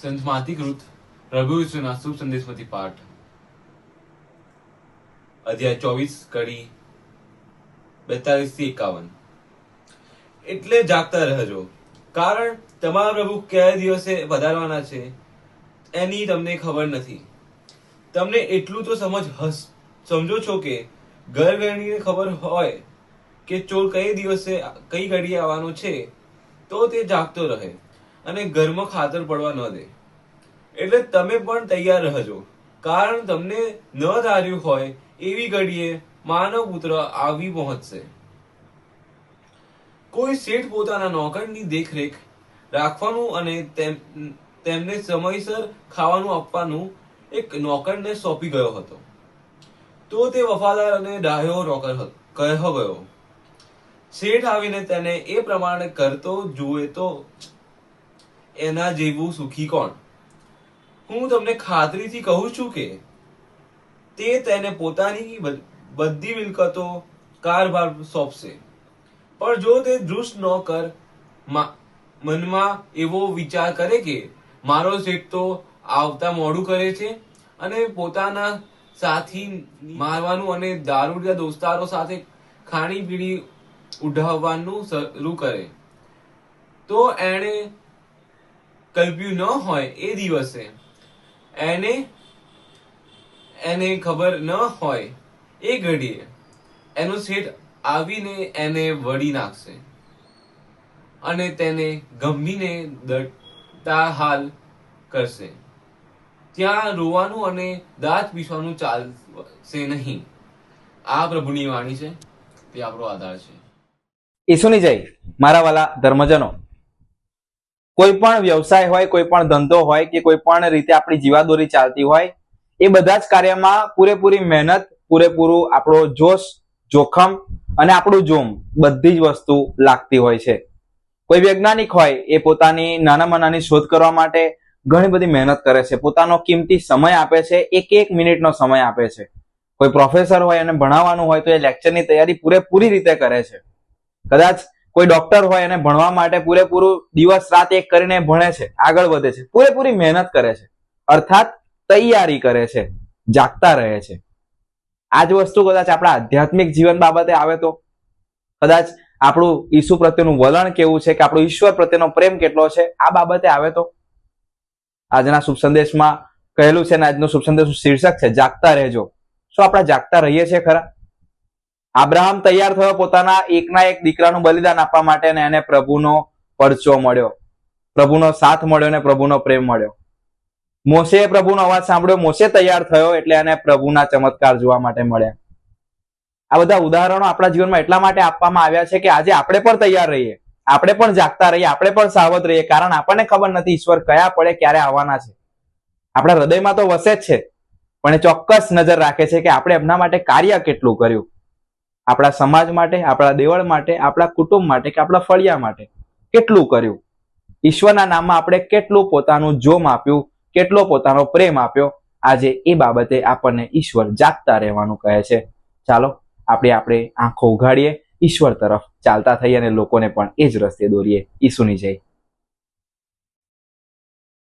સંત માતિકૃત પ્રભુ ઈસુના શુભ સંદેશમાંથી પાઠ, અધ્યાય 24, કડી 42 થી 51. એટલે જાગતા રહેજો, કારણ તમારા પ્રભુ કયા દિવસે પધારવાના છે એની તમને ખબર નથી. તમને એટલું તો સમજો છો કે ઘર ગૃહિણીને ખબર હોય કે ચોર કઈ દિવસે કઈ ઘડીએ આવવાનો છે, તો તે જાગતો રહે અને ઘરમાં ખાતર પડવા ન દે. એટલે તમે પણ તૈયાર રહેજો, કારણ તમને ન ધાર્યું હોય એવી ઘડીએ માનવ પુત્ર આવી પહોંચશે. કોઈ શેઠ પોતાના નોકરની દેખરેખ રાખવાનું અને તેમને સમયસર ખાવાનું આપવાનું એક નોકરને સોંપી ગયો હતો. તો તે વફાદાર અને ડાહ્યો નોકર કહ્યો ગયો. શેઠ આવીને તેને એ પ્રમાણે કરતો જુએ તો એના જેવું સુખી કોણ? હું તમને ખાતરીથી કહું છું કે તે તેને પોતાની બધી મિલકતો કારભાર સોંપશે. પણ જો તે દુષ્ટ નોકર મનમાં એવો વિચાર કરે કે મારો શેઠ તો આવતા મોડું કરે છે અને પોતાના સાથી મારવાનું અને દારૂડિયા દોસ્તારો સાથે ખાણીપીણી ઉડાવવાનું શરૂ કરે, તો એણે કલ્પ્યું ન હોય એ દિવસે એને ખબર ન હોય એ ઘડીએ એનો શેઠ આવીને એને વળી નાખશે અને તેને ગંભીને દટાહાલ કરશે. ત્યાં રોવાનું અને દાંત પીસવાનું ચાલશે નહીં. આ પ્રભુની વાણી છે, તે આપણો આધાર છે. ઈસુની જય. મારા વાલા ધર્મજનો, કોઈ પણ વ્યવસાય હોય, કોઈ પણ ધંધો હોય કે કોઈ પણ રીતે આપણી જીવાદોરી ચાલતી હોય, એ બધા જ કાર્યમાં પૂરેપૂરી મહેનત, પૂરેપૂરું આપણો જોશ, જોખમ અને આપણું જોમ બધી જ વસ્તુ લાગતી હોય છે. કોઈ વૈજ્ઞાનિક હોય, એ પોતાની નાનામાં નાની શોધ કરવા માટે ઘણી બધી મહેનત કરે છે, પોતાનો કિંમતી સમય આપે છે, એક મિનિટનો સમય આપે છે. કોઈ પ્રોફેસર હોય અને ભણાવવાનું હોય તો એ લેક્ચરની તૈયારી પૂરેપૂરી રીતે કરે છે. કદાચ કોઈ ડોક્ટર હોય અને ભણવા માટે પૂરેપૂરું દિવસ રાત એક કરીને ભણે છે, આગળ વધે છે, પૂરેપૂરી મહેનત કરે છે, અર્થાત તૈયારી કરે છે, જાગતા રહે છે. આ જ વસ્તુ કદાચ આપણા આધ્યાત્મિક જીવન બાબતે આવે તો, કદાચ આપણું ઈસુ પ્રત્યેનું વલણ કેવું છે, કે આપણો ઈશ્વર પ્રત્યેનો પ્રેમ કેટલો છે, આ બાબતે આવે તો આજના શુભ સંદેશમાં કહેલું છે, અને આજનો શુભ સંદેશનું શીર્ષક છે જાગતા રહેજો. શું આપણે જાગતા રહીએ છીએ ખરા? આબ્રાહમ તૈયાર થયો પોતાના એકના એક દીકરાનું બલિદાન આપવા માટે, અને એને પ્રભુનો પરચો મળ્યો, પ્રભુનો સાથ મળ્યો અને પ્રભુનો પ્રેમ મળ્યો. મોશેએ પ્રભુનો અવાજ સાંભળ્યો, મોશે તૈયાર થયો એટલે એને પ્રભુના ચમત્કાર જોવા માટે મળ્યા. આ બધા ઉદાહરણો આપણા જીવનમાં એટલા માટે આપવામાં આવ્યા છે કે આજે આપણે પણ તૈયાર રહીએ, આપણે પણ જાગતા રહીએ, આપણે પણ સાવધ રહીએ, કારણ આપણને ખબર નથી ઈશ્વર કયા પડે ક્યારે આવવાના છે. આપણા હૃદયમાં તો વસે જ છે, પણ એ ચોક્કસ નજર રાખે છે કે આપણે એમના માટે કાર્ય કેટલું કર્યું, આપણા સમાજ માટે, આપણા દેવળ માટે, આપણા કુટુંબ માટે કે આપણા ફળિયા માટે કેટલું કર્યું. ઈશ્વરના નામમાં આપણે કેટલું પોતાનું જોમ આપ્યું, કેટલો પોતાનો પ્રેમ આપ્યો. આજે એ બાબતે આપણને ઈશ્વર જાગતા રહેવાનું કહે છે. ચાલો આપણે આંખો ઉઘાડીએ, ઈશ્વર તરફ ચાલતા થઈએ અને લોકોને પણ એ જ રસ્તે દોરીએ. ઈસુની જય.